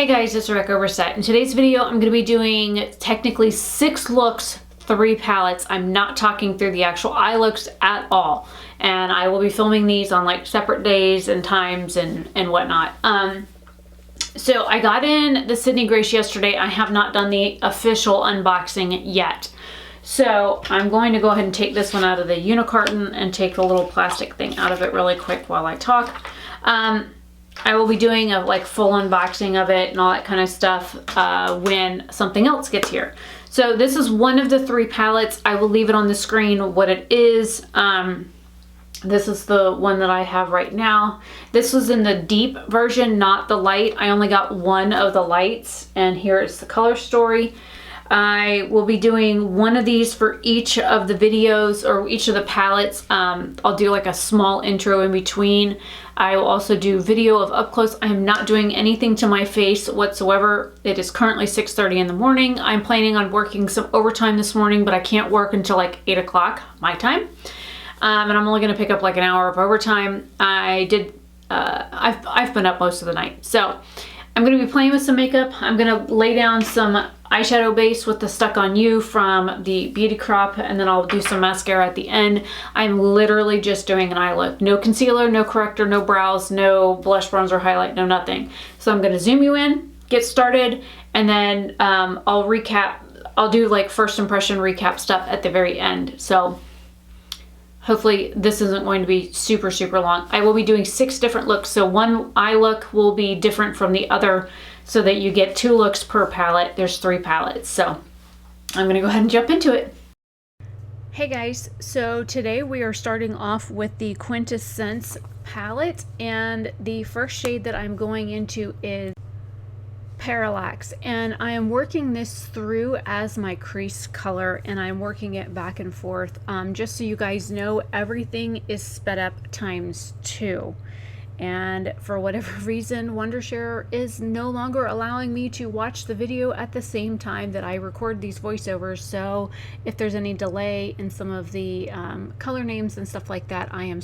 Hey guys, it's Oberstadt. In today's video, I'm going to be doing technically 6 looks, 3 palettes. I'm not talking through the actual eye looks at all. And I will be filming these on like separate days and times and whatnot. So I got in the Sydney Grace yesterday. I have not done the official unboxing yet. So I'm going to go ahead and take this one out of the unicarton and take the little plastic thing out of it really quick while I talk. I will be doing a like full unboxing of it and all that kind of stuff when something else gets here. So this is one of the 3 palettes. I will leave it on the screen what it is. This is the one that I have right now. This was in the deep version, not the light. I only got one of the lights, and here is the color story. I will be doing one of these for each of the videos or each of the palettes. I'll do like a small intro in between. I will also do video of up close. I am not doing anything to my face whatsoever. It is currently 6:30 in the morning. I'm planning on working some overtime this morning, but I can't work until like 8 o'clock my time. And I'm only going to pick up like an hour of overtime. I've been up most of the night. So I'm going to be playing with some makeup. I'm going to lay down some eyeshadow base with the Stuck On You from the Beauty Crop, and then I'll do some mascara at the end. I'm literally just doing an eye look. No concealer, no corrector, no brows, no blush, bronzer, highlight, no nothing. So I'm going to zoom you in, get started, and then I'll recap. I'll do like first impression recap stuff at the very end. So hopefully this isn't going to be super, super long. I will be doing 6 different looks. So one eye look will be different from the other so that you get 2 looks per palette. There's 3 palettes. So I'm going to go ahead and jump into it. Hey guys, so today we are starting off with the Quintessence palette, and the first shade that I'm going into is Parallax, and I am working this through as my crease color, and I'm working it back and forth. Just so you guys know, everything is sped up ×2, and for whatever reason, Wondershare is no longer allowing me to watch the video at the same time that I record these voiceovers. So if there's any delay in some of the color names and stuff like that, I am.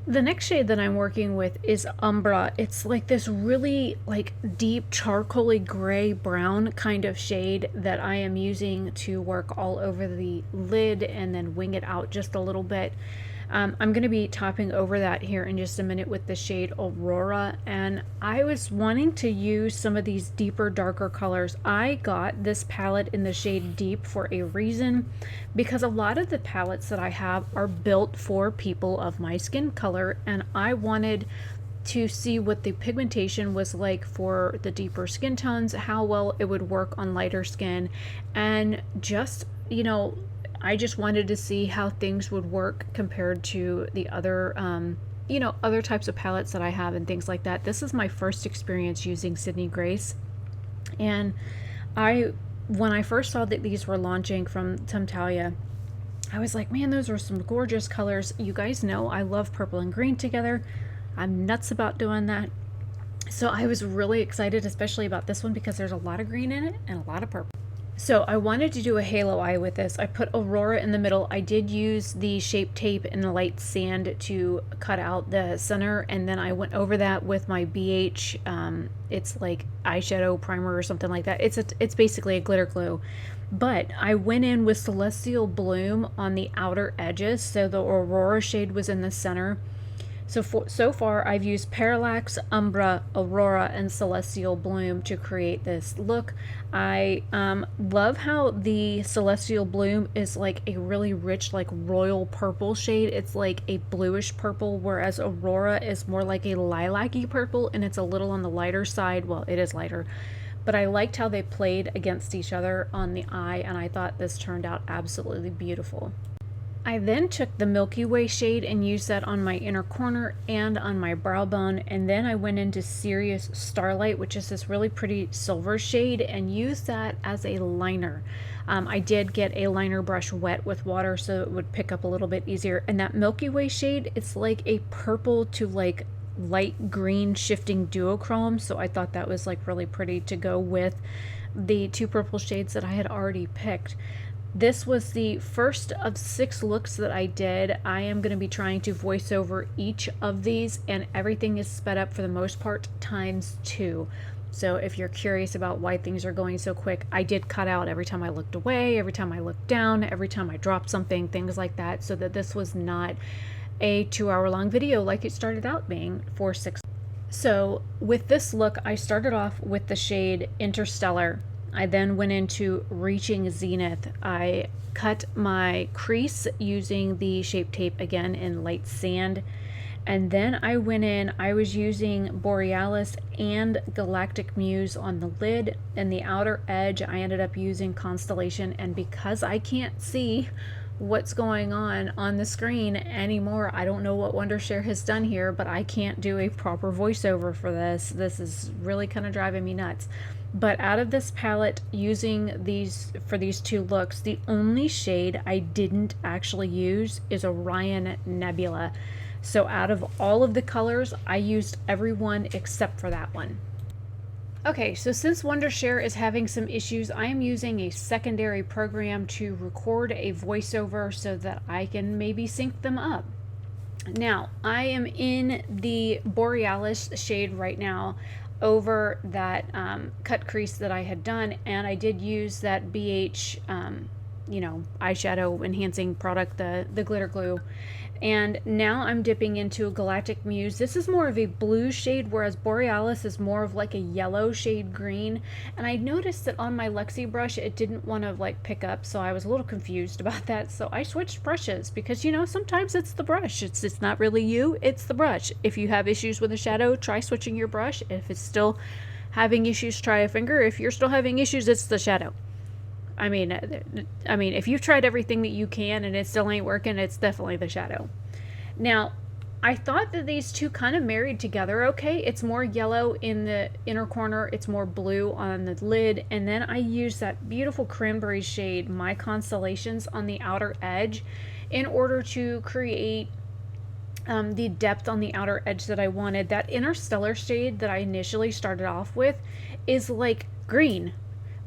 The next shade that I'm working with is Umbra. It's like this really like deep charcoaly gray brown kind of shade that I am using to work all over the lid and then wing it out just a little bit. I'm going to be topping over that here in just a minute with the shade Aurora, and I was wanting to use some of these deeper, darker colors. I got this palette in the shade Deep for a reason, because a lot of the palettes that I have are built for people of my skin color, and I wanted to see what the pigmentation was like for the deeper skin tones, how well it would work on lighter skin, and just, you know, I just wanted to see how things would work compared to the other, you know, other types of palettes that I have and things like that. This is my first experience using Sydney Grace, and when I first saw that these were launching from Temptalia, I was like, man, those are some gorgeous colors. You guys know I love purple and green together. I'm nuts about doing that. So I was really excited, especially about this one, because there's a lot of green in it and a lot of purple. So I wanted to do a halo eye with this. I put Aurora in the middle. I did use the Shape Tape and the light sand to cut out the center, and then I went over that with my BH. It's like eyeshadow primer or something like that. It's basically a glitter glue. But I went in with Celestial Bloom on the outer edges, so the Aurora shade was in the center. So far I've used Parallax, Umbra, Aurora, and Celestial Bloom to create this look. I love how the Celestial Bloom is like a really rich, like royal purple shade. It's like a bluish purple, whereas Aurora is more like a lilac-y purple, and it's a little on the lighter side. Well, it is lighter, but I liked how they played against each other on the eye, and I thought this turned out absolutely beautiful. I then took the Milky Way shade and used that on my inner corner and on my brow bone, and then I went into Serious Starlight, which is this really pretty silver shade, and used that as a liner. I did get a liner brush wet with water so it would pick up a little bit easier, and that Milky Way shade, it's like a purple to like light green shifting duochrome, so I thought that was like really pretty to go with the 2 purple shades that I had already picked. This was the first of 6 looks that I did. I am going to be trying to voice over each of these, and everything is sped up for the most part ×2. So if you're curious about why things are going so quick, I did cut out every time I looked away, every time I looked down, every time I dropped something, things like that, so that this was not a 2-hour long video like it started out being for 6. So with this look, I started off with the shade Interstellar. I then went into Reaching Zenith. I cut my crease using the Shape Tape again in light sand. And then I went in, I was using Borealis and Galactic Muse on the lid, and the outer edge I ended up using Constellation. And because I can't see what's going on the screen anymore, I don't know what Wondershare has done here, but I can't do a proper voiceover for this. This is really kind of driving me nuts. But out of this palette, using these for these 2 looks, the only shade I didn't actually use is Orion Nebula. So out of all of the colors, I used every one except for that one. Okay, so since Wondershare is having some issues, I am using a secondary program to record a voiceover so that I can maybe sync them up. Now, I am in the Borealis shade right now over that cut crease that I had done, and I did use that BH eyeshadow enhancing product, the glitter glue. And now I'm dipping into Galactic Muse. This is more of a blue shade, whereas Borealis is more of like a yellow shade green. And I noticed that on my Lexi brush, it didn't want to like pick up, so I was a little confused about that. So I switched brushes because, you know, sometimes it's the brush. It's not really you, it's the brush. If you have issues with a shadow, try switching your brush. If it's still having issues, try a finger. If you're still having issues, it's the shadow. I mean, if you've tried everything that you can and it still ain't working, it's definitely the shadow. Now, I thought that these two kind of married together okay. It's more yellow in the inner corner, it's more blue on the lid, and then I used that beautiful cranberry shade, My Constellations, on the outer edge in order to create the depth on the outer edge that I wanted. That Interstellar shade that I initially started off with is like green,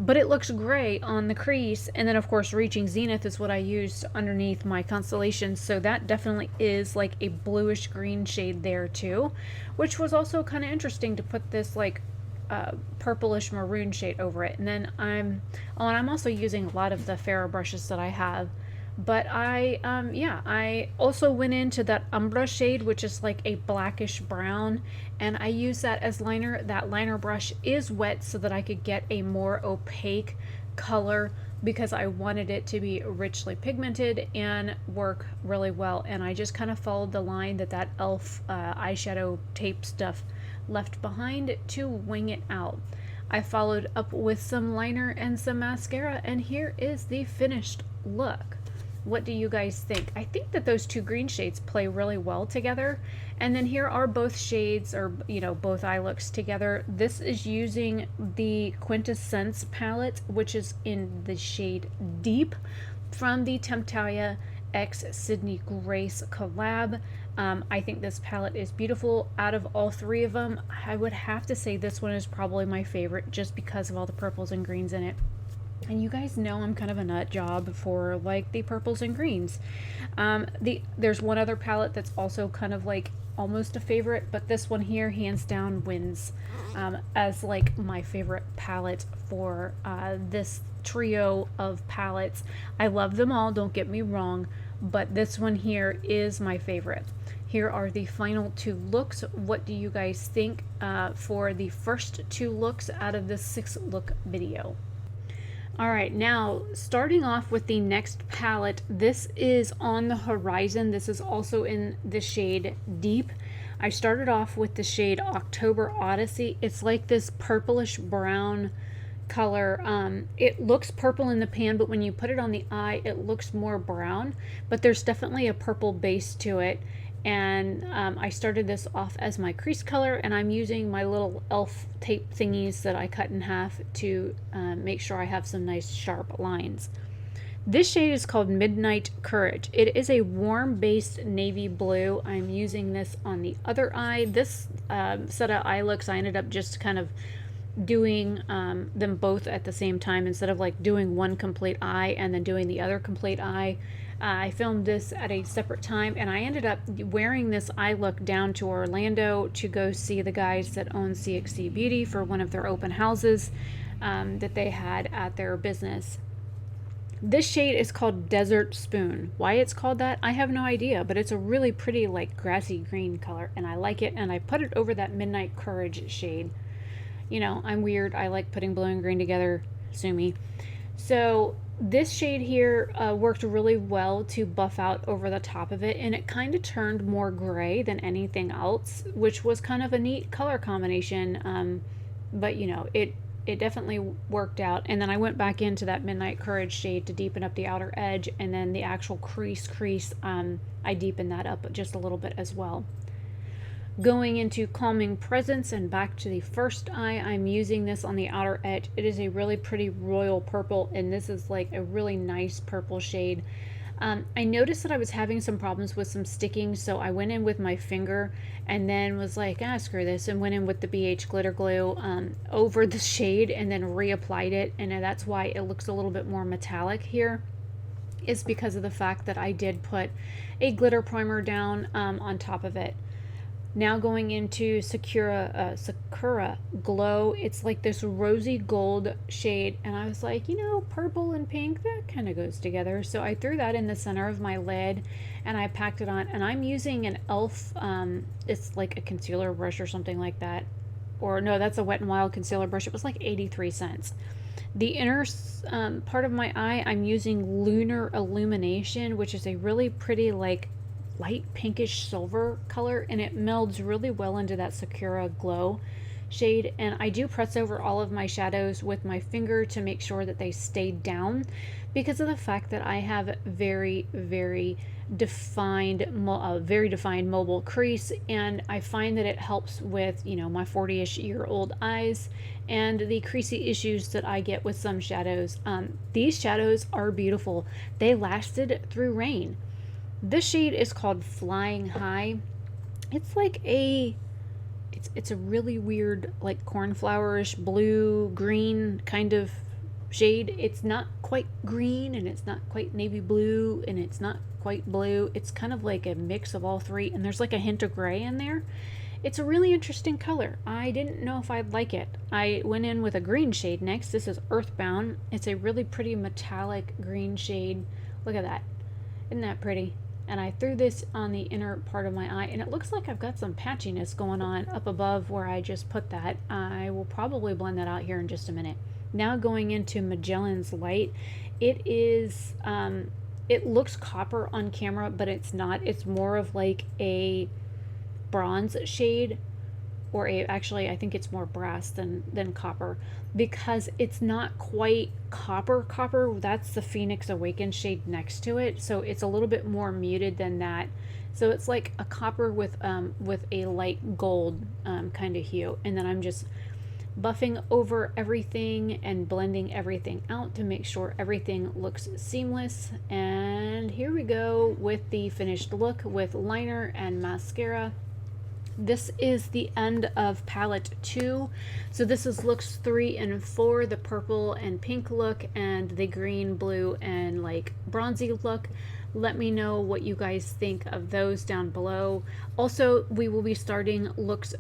but it looks gray on the crease. And then of course Reaching Zenith is what I used underneath My Constellations, so that definitely is like a bluish green shade there too, which was also kind of interesting to put this like purplish maroon shade over it. And then I'm also using a lot of the Ferro brushes that I have. But I also went into that Umbra shade, which is like a blackish brown, and I use that as liner. That liner brush is wet so that I could get a more opaque color because I wanted it to be richly pigmented and work really well. And I just kind of followed the line that e.l.f. Eyeshadow tape stuff left behind to wing it out. I followed up with some liner and some mascara, and here is the finished look. What do you guys think? I think that those two green shades play really well together. And then here are both shades, or both eye looks together. This is using the Quintessence palette, which is in the shade Deep from the Temptalia x Sydney Grace collab. I think this palette is beautiful. Out of all 3 of them, I would have to say this one is probably my favorite just because of all the purples and greens in it. And you guys know I'm kind of a nut job for like the purples and greens. There's one other palette that's also kind of like almost a favorite, but this one here hands down wins as like my favorite palette for this trio of palettes. I love them all, don't get me wrong, but this one here is my favorite. Here are the final 2 looks. What do you guys think for the first 2 looks out of this 6-look video? All right, now starting off with the next palette, this is On the Horizon. This is also in the shade Deep. I started off with the shade October Odyssey. It's like this purplish brown color. It looks purple in the pan, but when you put it on the eye, it looks more brown, but there's definitely a purple base to it. And I started this off as my crease color, and I'm using my little e.l.f. tape thingies that I cut in half to make sure I have some nice sharp lines. This shade is called Midnight Courage. It is a warm based navy blue. I'm using this on the other eye. This set of eye looks I ended up just kind of doing them both at the same time instead of like doing one complete eye and then doing the other complete eye. I filmed this at a separate time, and I ended up wearing this eye look down to Orlando to go see the guys that own CXC Beauty for one of their open houses that they had at their business. This shade is called Desert Spoon. Why it's called that, I have no idea, but it's a really pretty like grassy green color, and I like it, and I put it over that Midnight Courage shade. You know, I'm weird. I like putting blue and green together. Sue me. So this shade here worked really well to buff out over the top of it, and it kind of turned more gray than anything else, which was kind of a neat color combination. But you know, it definitely worked out. And then I went back into that Midnight Courage shade to deepen up the outer edge, and then the actual crease, I deepened that up just a little bit as well. Going into Calming Presence and back to the first eye, I'm using this on the outer edge. It is a really pretty royal purple, and this is like a really nice purple shade. I noticed that I was having some problems with some sticking, so I went in with my finger and then was like, screw this, and went in with the BH glitter glue over the shade and then reapplied it, and that's why it looks a little bit more metallic here. Is because of the fact that I did put a glitter primer down on top of it. Now going into Sakura Glow. It's like this rosy gold shade, and I was like, you know, purple and pink, that kind of goes together. So I threw that in the center of my lid and I packed it on, and I'm using an e.l.f. It's like a concealer brush or something like that. Or no, that's a Wet n Wild concealer brush. It was like 83 cents. The inner part of my eye, I'm using Lunar Illumination, which is a really pretty like light pinkish silver color, and it melds really well into that Sakura Glow shade. And I do press over all of my shadows with my finger to make sure that they stay down, because of the fact that I have very defined mobile crease, and I find that it helps with, you know, my 40-ish year old eyes and the creasy issues that I get with some shadows. These shadows are beautiful. They lasted through rain. This shade is called Flying High. It's like it's a really weird like cornflowerish blue green kind of shade. It's not quite green, and it's not quite navy blue, and it's not quite blue. It's kind of like a mix of all three, and there's like a hint of gray in there. It's a really interesting color. I didn't know if I'd like it. I went in with a green shade next. This is Earthbound. It's a really pretty metallic green shade. Look at that. Isn't that pretty? And I threw this on the inner part of my eye, and it looks like I've got some patchiness going on up above where I just put that. I will probably blend that out here in just a minute. Now going into Magellan's Light. It is, it looks copper on camera, but it's not. It's more of like a bronze shade, or actually I think it's more brass than copper, because it's not quite copper. That's the Phoenix Awakened shade next to it, so it's a little bit more muted than that. So it's like a copper with a light gold kind of hue, and then I'm just buffing over everything and blending everything out to make sure everything looks seamless. And here we go with the finished look with liner and mascara. This is the end of palette 2. So this is looks 3 and 4, the purple and pink look, and the green, blue, and like bronzy look. Let me know what you guys think of those down below. Also, we will be starting looks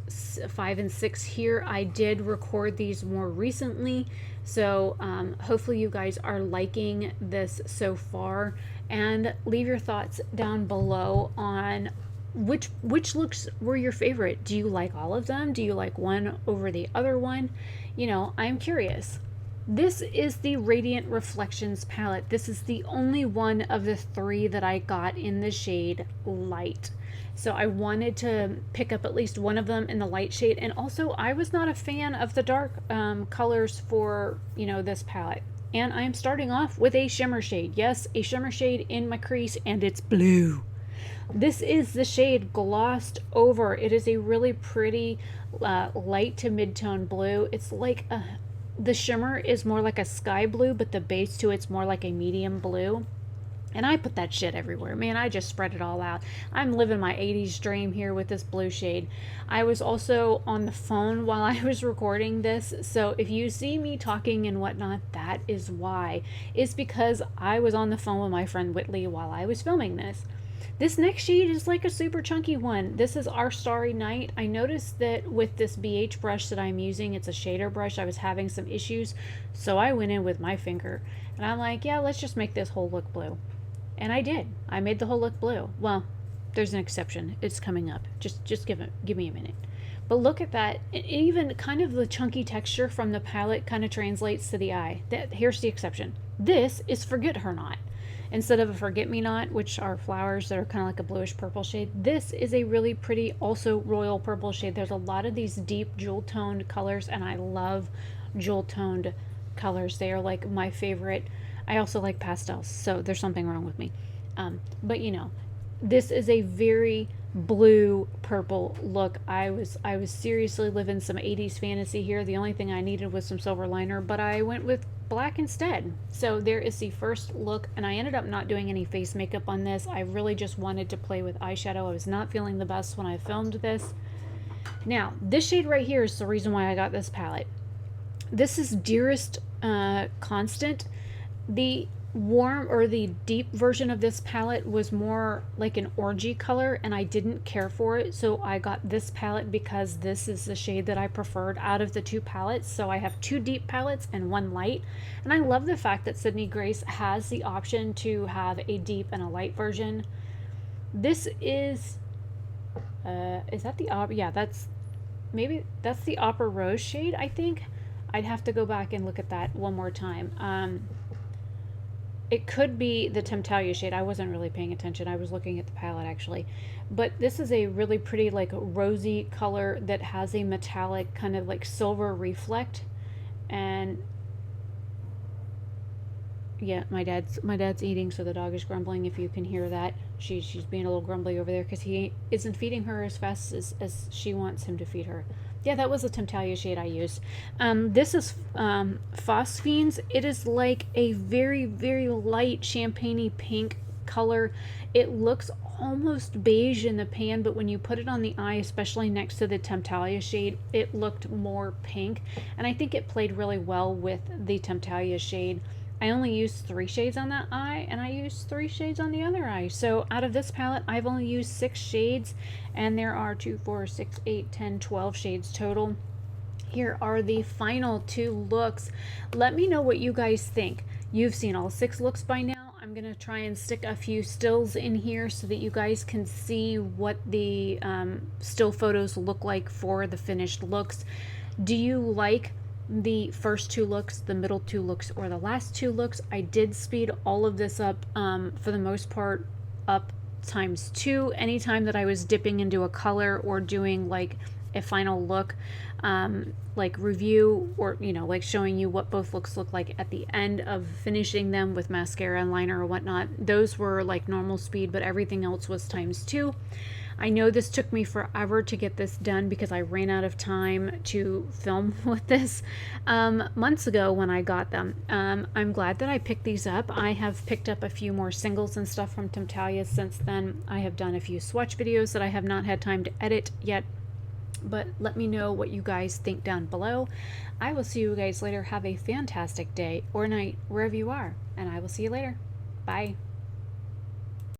5 and 6 here. I did record these more recently, so hopefully you guys are liking this so far. And leave your thoughts down below on which looks were your favorite. Do you like all of them? Do you like one over the other one? You know, I'm curious. This is the Radiant Reflections palette. This is the only one of the 3 that I got in the shade Light. So I wanted to pick up at least one of them in the light shade. And also, I was not a fan of the dark colors for, you know, this palette. And I'm starting off with a shimmer shade. Yes, a shimmer shade in my crease, and it's blue. This is the shade Glossed Over. It is a really pretty light to mid-tone blue. It's like the shimmer is more like a sky blue, but the base to it's more like a medium blue. And I put that shit everywhere. Man, I just spread it all out. I'm living my 80s dream here with this blue shade. I was also on the phone while I was recording this. So if you see me talking and whatnot, that is why. It's because I was on the phone with my friend Whitley while I was filming this. This next shade is like a super chunky one. This is Our Starry Night. I noticed that with this BH brush that I'm using, it's a shader brush, I was having some issues. So I went in with my finger. And I'm like, yeah, let's just make this whole look blue. And I did. I made the whole look blue. Well, there's an exception. It's coming up. Just give me a minute. But look at that. Even kind of the chunky texture from the palette kind of translates to the eye. Here's the exception. This is Forget Her Not. Instead of a Forget Me Not, which are flowers that are kind of like a bluish purple shade, this is a really pretty, also royal purple shade. There's a lot of these deep jewel toned colors, and I love jewel toned colors. They are like my favorite. I also like pastels, so there's something wrong with me. But you know, this is a very blue purple look. I was seriously living some 80s fantasy here. The only thing I needed was some silver liner, but I went with black instead. So there is the first look, and I ended up not doing any face makeup on this. I really just wanted to play with eyeshadow. I was not feeling the best when I filmed this. Now, this shade right here is the reason why I got this palette. This is Dearest Constant. The warm or the deep version of this palette was more like an orangey color, and I didn't care for it, so I got this palette because this is the shade that I preferred out of the two palettes. So I have two deep palettes and one light, and I love the fact that Sydney Grace has the option to have a deep and a light version. This is that the opera? Yeah, that's the Opera Rose shade, I think. I'd have to go back and look at that one more time. It could be the Temptalia shade. I wasn't really paying attention. I was looking at the palette actually. But this is a really pretty like rosy color that has a metallic kind of like silver reflect. And yeah, my dad's eating, so the dog is grumbling if you can hear that. She's being a little grumbly over there because he isn't feeding her as fast as she wants him to feed her. Yeah, that was the Temptalia shade I used. This is Phosphines. It is like a very, very light champagne-y pink color. It looks almost beige in the pan, but when you put it on the eye, especially next to the Temptalia shade, it looked more pink. And I think it played really well with the Temptalia shade. I only used 3 shades on that eye, and I used 3 shades on the other eye. So out of this palette, I've only used 6 shades, and there are 2, 4, 6, 8, 10, 12 shades total. Here are the final 2 looks. Let me know what you guys think. You've seen all 6 looks by now. I'm going to try and stick a few stills in here so that you guys can see what the still photos look like for the finished looks. Do you like the first 2 looks, the middle 2 looks, or the last 2 looks? I did speed all of this up for the most part up ×2 anytime that I was dipping into a color or doing like a final look like review, or you know, like showing you what both looks look like at the end of finishing them with mascara and liner or whatnot. Those were like normal speed, but everything else was ×2. I know this took me forever to get this done because I ran out of time to film with this months ago when I got them. I'm glad that I picked these up. I have picked up a few more singles and stuff from Temptalia since then. I have done a few swatch videos that I have not had time to edit yet, but let me know what you guys think down below. I will see you guys later. Have a fantastic day or night wherever you are, and I will see you later. Bye.